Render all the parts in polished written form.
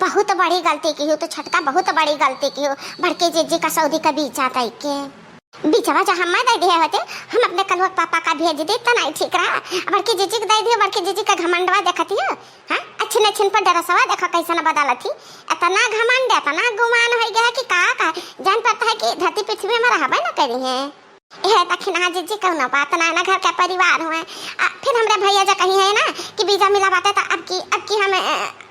बहुत बड़ी गलती की हो तो छटका, बहुत बड़ी गलती की हो। बड़के जीजी का सऊदी का बीचा तय के बीचवा जहाँ मैं दे दिए होते, हम अपने कलवा पापा का भेज दी तो नहीं ठीक रहा। बड़की जीजी को दे दिए, बड़की जीजी का घमंडवा देखती हो। हाँ अच्छे छिन पर डरसवा देखो कैसे न बदला थी। इतना घमंड इतना गुमान हो गया कि का जान पड़ता है कि धरती पृथ्वी में रहबे न करी है। यह दक्षिणा जीजी कहना बात ना ना घर का परिवार हुए। फिर हमरे भैया जो कही है ना कि बीजा मिला बात है तो अब की हमें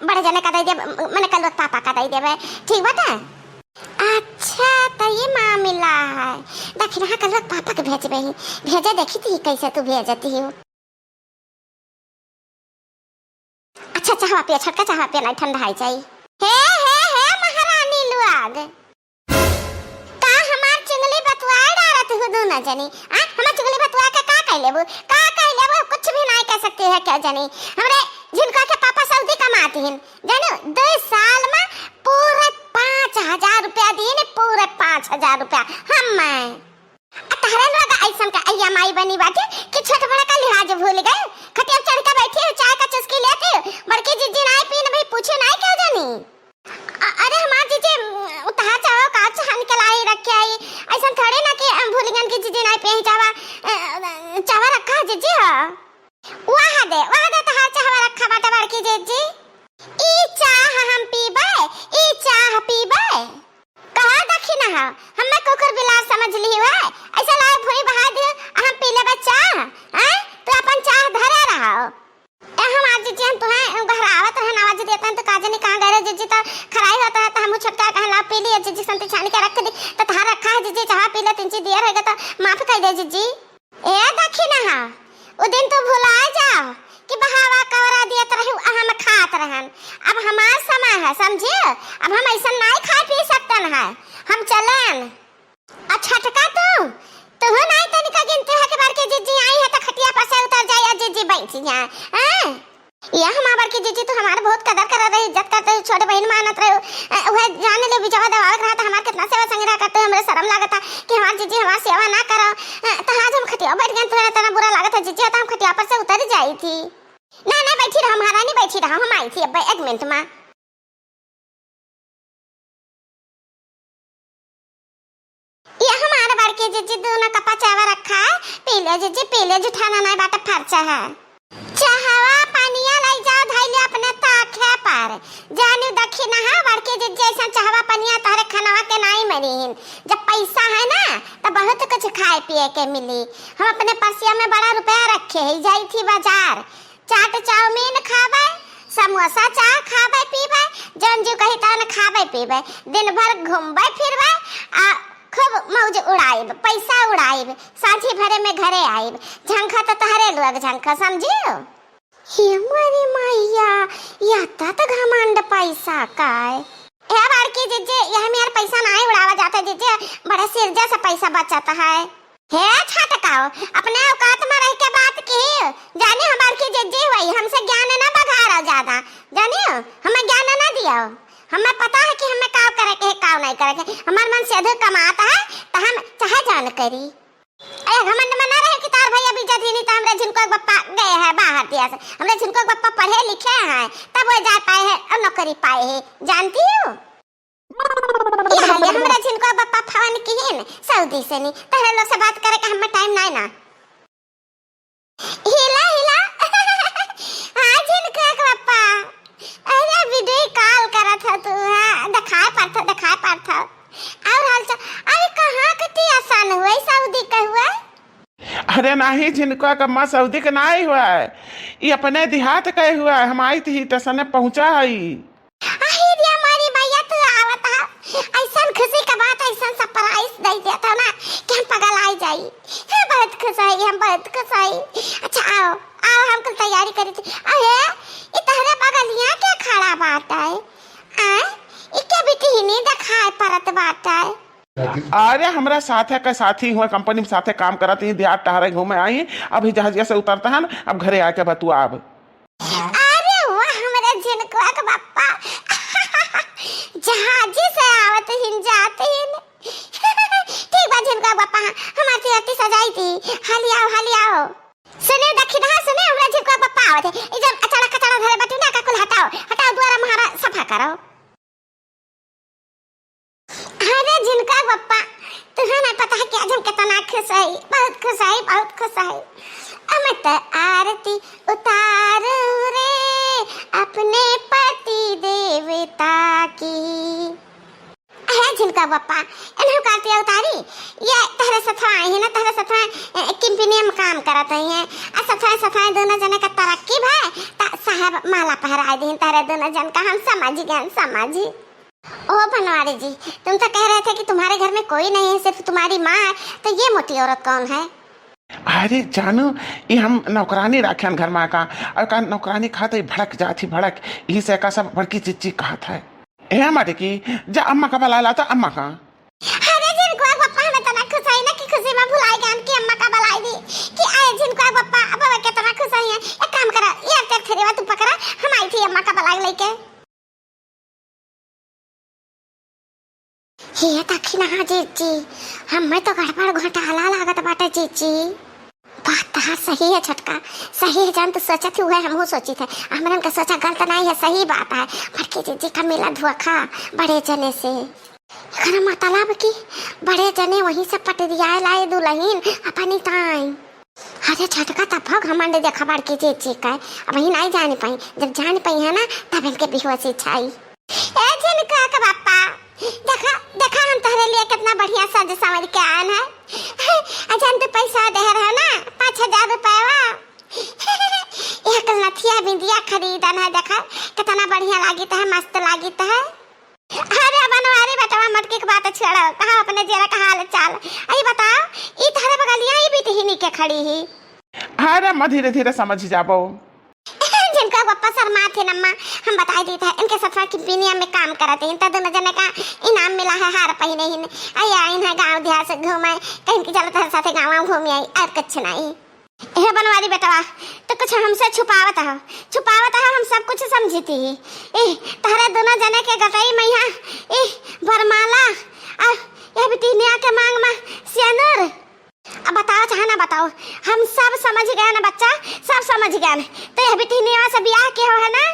बड़े जने का दे दे, मैंने कल पापा का दे देवे ठीक बात है। अच्छा तो ये मामला है। दक्षिणा कल पापा के भेज रही भेजा देखी थी कैसे तू भेजती हो। अच्छा चाहवा पिया छटका चाहवा पिया नहीं ठंडा है चाहिए। हे महारानी लुआग का हमार चुगली बतवाए डालत हो दोनों जनी। हमार चुगली बतवा के का कह लेबू कुछ भी नहीं कह सकती है क्या जनी। हमरे जिनका के पापा सऊदी कमाती हैं जानो 2 साल में पूरे 5000 रुपया दिए ने, पूरे 5000 रुपया हम तारे लोग ऐसा का EMI बनी बाटे कि छोटा बड़ा का लिहाज भूल गए। खटिया चढ़ के बैठी है चाय का चुस्की लेके, बड़की जीजी नहीं पीन भाई पूछे नहीं क्या जानी। अरे हमार जीजी उतार जाओ का चाह निकलाई रखे आई ऐसा थोड़े ना कि भूलिगन की जीजी नहीं पी चावा रखा जीजी हां वहां दे तहार चावा रखा बाटा बड़की जीजी। ई चाह हम पीबे कहा दक्षिणा है हमें कुकर बिलास समझ ली है। ऐसा लाए भूई बहा दे हम पी ले बच्चा हैं तो अपन चाह धरे रहो। हम आज जी हम तुम्हें घरावत रहन आवाज देते हैं तो काजनी कहां गए जीजी तो खराई होता है तो हम छटका कहला पी लिए जीजी संती छानी के रख दी तो तार रखा है जीजी चाह पी ले 3 दिया रहेगा तो माफ कर दे जीजी। ए दक्षिणा है वो दिन तो भुला जाओ कि बहावा कवरा दिए तो रहू हम खात रहन। अब हमार समय है समझे, अब हम ऐसा नहीं खा पी सकतन है। हम चलन छटका तो हो नहीं तनिका गिनते है कि बार के जीजी आई है तो खटिया पर से उतर जाए जीजी बैठ जाए। हां ये हमार बार के जीजी तो हमारे बहुत कदर कर रही इज्जत करते छोटे बहन मानत रहे। वह जाने ले बिजवा दवा रहा था हमार कितना सेवा संग्रह करते हमरे शर्म लागत था कि हमार जीजी हमार सेवा ना करो। तो आज हम खटिया बैठ गए तो इतना बुरा लागत है जीजी तो हम खटिया पर से उतर जाई थी। ना बैठी रहो महारानी बैठी रहो, हम आई थी अब 1 मिनट में। ये हमारे बार के जीजी दोनों कपा चावा रखा है पी ले जीजी पी ले जुठाना नहीं बाटा फरचा है। चाहवा पानिया लाई जाओ धाइले अपने ताखे पर जानी दक्षिणा है बड़के जीजी ऐसा चाहवा पानिया तारे खाना के नहीं मरीन। जब पैसा है ना तो बहुत कुछ खाए पिए के मिली। हम अपने पर्सिया में बड़ा रुपया रखे है जाई थी बाजार चाट चाउमीन खावे समोसा चाह खावे पीवे जन जो कही तन खावे पीवे दिन भर घूमबे फिरबे खूब मौज उड़ाइब पैसा उड़ाइब सांझी भरे में घरे आइब। झंखा तो तहरे लोग झंखा समझियो। हे मोरी मैया या तो घमंड पैसा काय ए बड़की जीजी यह मेरा पैसा नहीं उड़ावा जाता जीजी बड़ा सिरजा से पैसा बचाता है। हे छटकाओ अपने औकात में रह के बात की जाने हमार की जीजी हुई हमसे ज्ञान ना बघारो ज्यादा जानियो हमें ज्ञान ना दियो। हमें पता है कि हमें काम करे के काम नहीं करे के हमार मन से अधिक कमाता है तो हम चाहे जान करी। अरे घमंड में ना रहे कि तार भैया बीजा धीनी तो हमरे जिनको बप्पा गए हैं बाहर दिया से हमरे जिनको बप्पा पढ़े लिखे हैं तब वो जा पाए हैं और नौकरी पाए हैं जानती हो। ये हमरा जिनको बप्पा फवन किहिन सऊदी से नहीं तहरे लोग से बात करे के हमें टाइम नहीं ना हिला हां जिनको बप्पा अरे वीडियो कॉल करा था तू हां दिखाए पड़ता और हाल चाल अरे कहां कती आसान हुआ सऊदी का हुआ। अरे नहीं जिनको का मां सऊदी का नहीं हुआ है ये अपने देहात का हुआ है। हम आई थी तसने पहुंचा है हमारी भैया तू आवत है ऐसा खुशी का बात ऐसा सरप्राइज दे देता ना कि हम पगल आ जाई। बहुत खुश है हम बहुत खुश है। अच्छा आओ हम कुल तैयारी करी थी। अरे ये तहरे बगलिया के खड़ा बात है ये क्या बेटी ही नहीं दिखाए परत बात है। अरे हमरा साथे का साथी हुआ कंपनी में साथे काम कराती है देहात टहरे घूमे आई अभी जहाजिया से उतरता है अब घरे आके बतुआ अब। अरे वाह हमारे जिनको का बापा जहाजी से आवत हिन जाते हिन ठीक बा जिनको बापा हमारी अति सजाई थी हाली आओ सुने दक्षिणा सुने हमरा जिनको बापा आवत है इधर अचानक घरे बैठू ना का कुल हटाओ द्वारा महारा सफा करो जिनका पप्पा तुम्हें नहीं पता है कि आज हम कितना खुश है, बहुत खुश है, बहुत खुश है। अमत आरती उतारो रे अपने पति देवता की। है जिनका पप्पा इन्हें कार्तिया उतारी ये तहरे सथवाए है ना, तहरे सथवाए किम्पिनियम काम करत हैं आ सथवाए सथवाए दोनों जने का तरक्की भाई ता साहब माला पहराए दिन तहरे दोनों जन का हम समझ गए समझी। ओ बनवारी जी तुम तो कह रहे थे कि तुम्हारे घर में कोई नहीं है, सिर्फ तुम्हारी माँ है, तो ये मोटी औरत कौन है? अरे जानू ये हम नौकरानी राख्यान घर में का और का नौकरानी खाते भड़क जाती भड़क यही से का सब बड़की चिच्ची कहा था ए माटे की जा अम्मा का बला लाता अम्मा का। अरे जिनको पप्पा हमें तना खुश है ना कि खुशी में भुलाई गए कि अम्मा का बलाई दी कि आए जिनको पप्पा अब के तना खुश है। एक काम करा ये तक खरीवा तू पकड़ा हम आई थी अम्मा का बलाई लेके। ये तक ना जीजी हमें तो गड़बड़ घोटाला लागत बाटे जीजी। बात तो सही है छटका, सही है जान, तो सोचा थी वह हम सोची थे हमरन का सोचा गलत नहीं है, सही बात है। बड़की जीजी का मिला धोखा बड़े जने से मतलब की बड़े जने वहीं से पटरिया लाए दुल्हन अपनी टाइम। अरे छटका तब घमंड देखा बड़की जीजी का अब वही नहीं जान पाई, जब जान पाई है ना तब इनके बेहोशी छाई। ए जिनका का पापा देखा देखा हम तहरे लिए कितना बढ़िया सज संवर के आन है। अजन तो पैसा दे रहा ना 5,000 रुपया एक नथिया बिंदिया खरीदन है, देखा कितना बढ़िया लागी है, मस्त लागी है। अरे बनवारी बेटा मटकी की बात छेड़ो कहा अपने जेरा का हाल चाल आई बताओ ई थारे बगलिया ही भी ही के खड़ी ही। अरे मैं धीरे धीरे समझ जाबो। जिनका पप्पा शर्मा थे नम्मा हम बताई दी था इनके सफर की पिनिया में काम करते हैं, दोनों जने का इनाम मिला है हार पहने ही आई आई है गांव देहात से घूमे कहीं की चलता है साथे गांव घूमी आई और कुछ नहीं। ए बनवारी बेटवा तो कुछ हमसे छुपावत है हम सब कुछ समझी थी। ए तारे दोनों जने के गटई मैया ए बरमाला आ ये बिटिनिया के मांग में सियानुर। अब बताओ चाहे ना बताओ हम सब समझ गए ना बच्चा, सब समझ गए। तो यह बिटिनिया से ब्याह के हो है ना?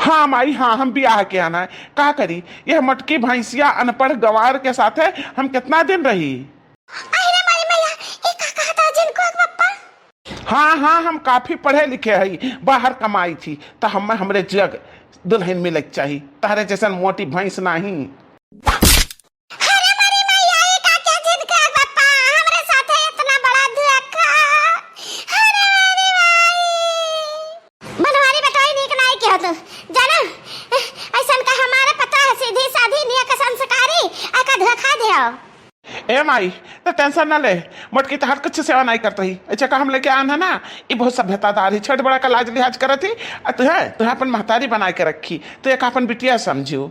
हाँ माई हाँ हम ब्याह के आना है, का करी यह मटकी भैंसिया अनपढ़ गवार के साथ है हम कितना दिन रही। अरे मारी मैया ये का कहा था जिनको पप्पा? हाँ हाँ हम काफी पढ़े लिखे है, बाहर कमाई थी तो हम हमरे जग दुल्हन मिलक चाहिए, तारे जैसन मोटी भैंस नहीं। जाना ऐसा का हमारा पता है सीधी साधी निया का संस्कारी आका धोखा दे। ए माई तो टेंशन ना ले, मोटकी तो हर कुछ सेवा नहीं करता ही अच्छा का हम लेके आन है ना ये बहुत सभ्यतादार ही, छोट बड़ा का लाज लिहाज करत ही तुहे अपन महतारी बना के रखी तो एक अपन बिटिया समझियो।